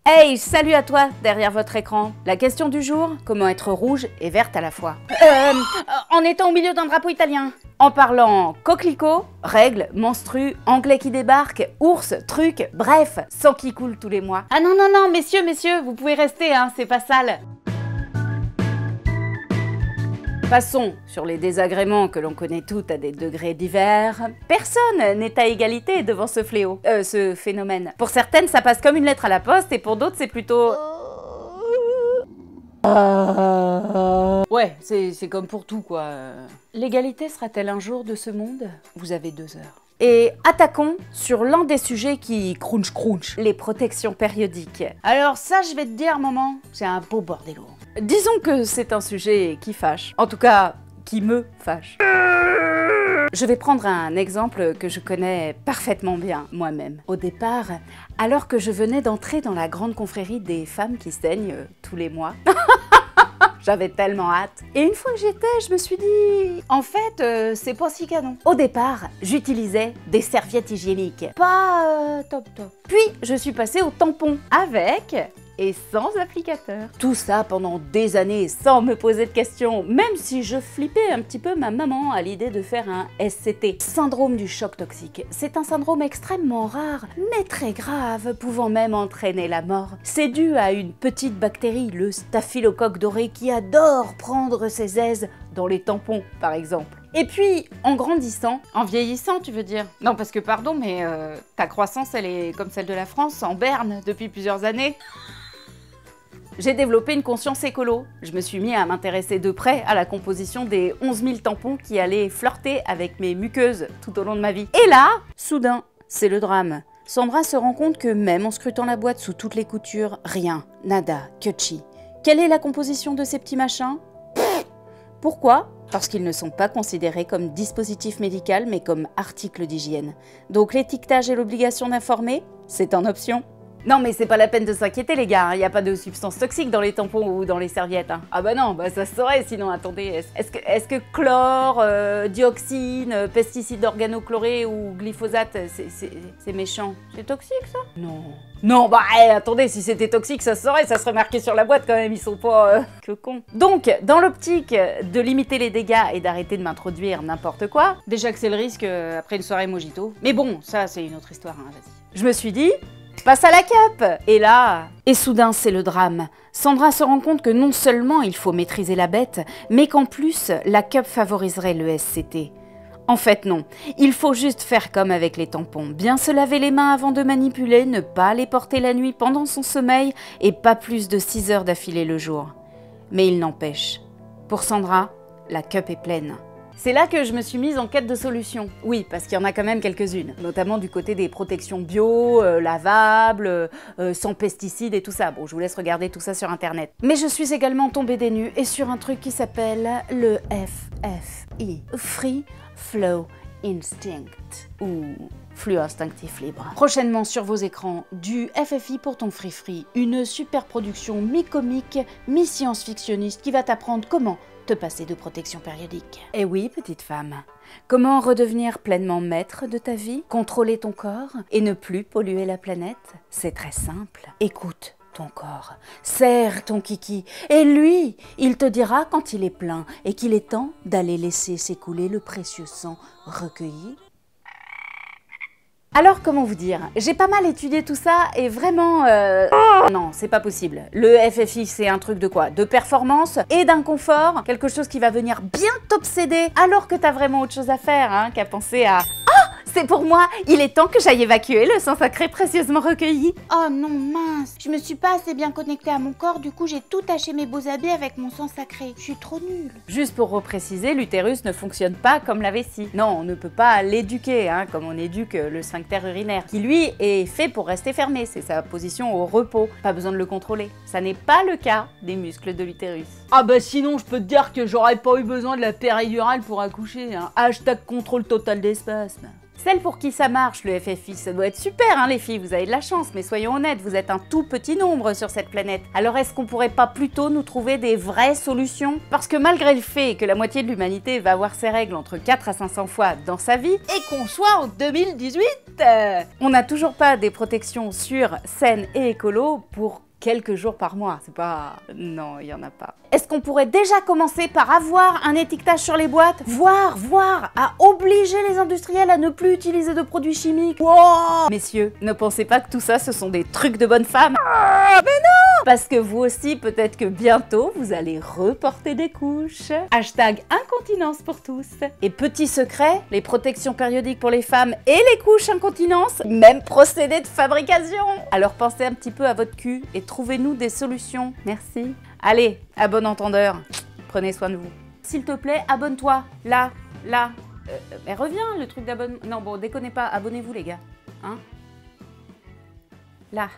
Hey, salut à toi derrière votre écran. La question du jour, comment être rouge et verte à la fois en étant au milieu d'un drapeau italien. En parlant coquelicot, règles, menstrues, anglais qui débarquent, ours, trucs, bref, sang qui coule tous les mois. Ah non, non, non, messieurs, vous pouvez rester, hein, c'est pas sale. Passons sur les désagréments que l'on connaît toutes à des degrés divers. Personne n'est à égalité devant ce fléau, ce phénomène. Pour certaines, ça passe comme une lettre à la poste et pour d'autres, c'est plutôt... Ouais, c'est comme pour tout, quoi. L'égalité sera-t-elle un jour de ce monde? Vous avez 2 heures. Et attaquons sur l'un des sujets qui crunch, les protections périodiques. Alors ça, je vais te dire, maman, c'est un beau bordello. Disons que c'est un sujet qui fâche. En tout cas, qui me fâche. Je vais prendre un exemple que je connais parfaitement bien, moi-même. Au départ, alors que je venais d'entrer dans la grande confrérie des femmes qui saignent tous les mois... J'avais tellement hâte. Et une fois que j'y étais, je me suis dit... En fait, c'est pas si canon. Au départ, j'utilisais des serviettes hygiéniques. Pas top. Puis, je suis passée au tampon. Avec... et sans applicateur. Tout ça pendant des années, sans me poser de questions, même si je flippais un petit peu ma maman à l'idée de faire un SCT. Syndrome du choc toxique. C'est un syndrome extrêmement rare, mais très grave, pouvant même entraîner la mort. C'est dû à une petite bactérie, le staphylocoque doré, qui adore prendre ses aises dans les tampons, par exemple. Et puis, en grandissant, en vieillissant, tu veux dire? Non, parce que pardon, mais ta croissance, elle est comme celle de la France, en berne, depuis plusieurs années. J'ai développé une conscience écolo. Je me suis mis à m'intéresser de près à la composition des 11 000 tampons qui allaient flirter avec mes muqueuses tout au long de ma vie. Et là, soudain, c'est le drame. Sandra se rend compte que même en scrutant la boîte sous toutes les coutures, rien, nada, que chi. Quelle est la composition de ces petits machins? Pourquoi? Parce qu'ils ne sont pas considérés comme dispositif médical, mais comme article d'hygiène. Donc l'étiquetage et l'obligation d'informer, c'est en option. Non mais c'est pas la peine de s'inquiéter les gars, il n'y a pas de substances toxiques dans les tampons ou dans les serviettes. Hein. Ah bah non, bah ça se saurait sinon, attendez. Est-ce que chlore, dioxine, pesticides organochlorés ou glyphosate, c'est méchant? C'est toxique ça? Non. Non, bah attendez, si c'était toxique ça se saurait, ça serait marqué sur la boîte quand même, ils sont pas... que cons. Donc, dans l'optique de limiter les dégâts et d'arrêter de m'introduire n'importe quoi, déjà que c'est le risque après une soirée mojito, mais bon, ça c'est une autre histoire, hein, vas-y. Je me suis dit... passe à la cup! Et là... et soudain, c'est le drame. Sandra se rend compte que non seulement il faut maîtriser la bête, mais qu'en plus, la cup favoriserait le SCT. En fait, non. Il faut juste faire comme avec les tampons. Bien se laver les mains avant de manipuler, ne pas les porter la nuit pendant son sommeil et pas plus de 6 heures d'affilée le jour. Mais il n'empêche. Pour Sandra, la cup est pleine. C'est là que je me suis mise en quête de solutions. Oui, parce qu'il y en a quand même quelques-unes, notamment du côté des protections bio, lavables, sans pesticides et tout ça. Bon, je vous laisse regarder tout ça sur internet. Mais je suis également tombée des nues et sur un truc qui s'appelle le FFI, Free Flow Instinct, ou flux instinctif libre. Prochainement sur vos écrans, du FFI pour ton free, une super production mi-comique, mi-science-fictionniste qui va t'apprendre comment te passer de protection périodique. Et oui, petite femme, comment redevenir pleinement maître de ta vie, contrôler ton corps et ne plus polluer la planète? C'est très simple. Écoute ton corps, serre ton kiki, et lui, il te dira quand il est plein et qu'il est temps d'aller laisser s'écouler le précieux sang recueilli. Alors, comment vous dire? J'ai pas mal étudié tout ça et vraiment... non, c'est pas possible. Le FFI, c'est un truc de quoi? De performance et d'inconfort. Quelque chose qui va venir bien t'obséder alors que t'as vraiment autre chose à faire, hein, qu'à penser à... c'est pour moi, il est temps que j'aille évacuer le sang sacré précieusement recueilli. Oh non, mince, je me suis pas assez bien connectée à mon corps, du coup j'ai tout taché mes beaux habits avec mon sang sacré. Je suis trop nulle. Juste pour repréciser, l'utérus ne fonctionne pas comme la vessie. Non, on ne peut pas l'éduquer, hein, comme on éduque le sphincter urinaire, qui lui est fait pour rester fermé, c'est sa position au repos. Pas besoin de le contrôler. Ça n'est pas le cas des muscles de l'utérus. Ah bah sinon, je peux te dire que j'aurais pas eu besoin de la péridurale pour accoucher, hein. Hashtag contrôle total d'espace. Celles pour qui ça marche, le FFI, ça doit être super, hein les filles, vous avez de la chance, mais soyons honnêtes, vous êtes un tout petit nombre sur cette planète. Alors est-ce qu'on pourrait pas plutôt nous trouver des vraies solutions? Parce que malgré le fait que la moitié de l'humanité va avoir ses règles entre 4 à 500 fois dans sa vie, et qu'on soit en 2018, on n'a toujours pas des protections sûres, saines et écolo pour quelques jours par mois, c'est pas... Non, il y en a pas. Est-ce qu'on pourrait déjà commencer par avoir un étiquetage sur les boîtes? Voire, à obliger les industriels à ne plus utiliser de produits chimiques. Wow. Messieurs, ne pensez pas que tout ça, ce sont des trucs de bonne femme. Ah, mais non! Parce que vous aussi, peut-être que bientôt, vous allez reporter des couches. Hashtag incontinence pour tous. Et petit secret, les protections périodiques pour les femmes et les couches incontinence, même procédé de fabrication. Alors pensez un petit peu à votre cul et trouvez-nous des solutions. Merci. Allez, à bon entendeur, prenez soin de vous. S'il te plaît, abonne-toi. Là. Mais reviens, le truc d'abonnement. Non, bon, déconnez pas, abonnez-vous les gars. Hein? Là.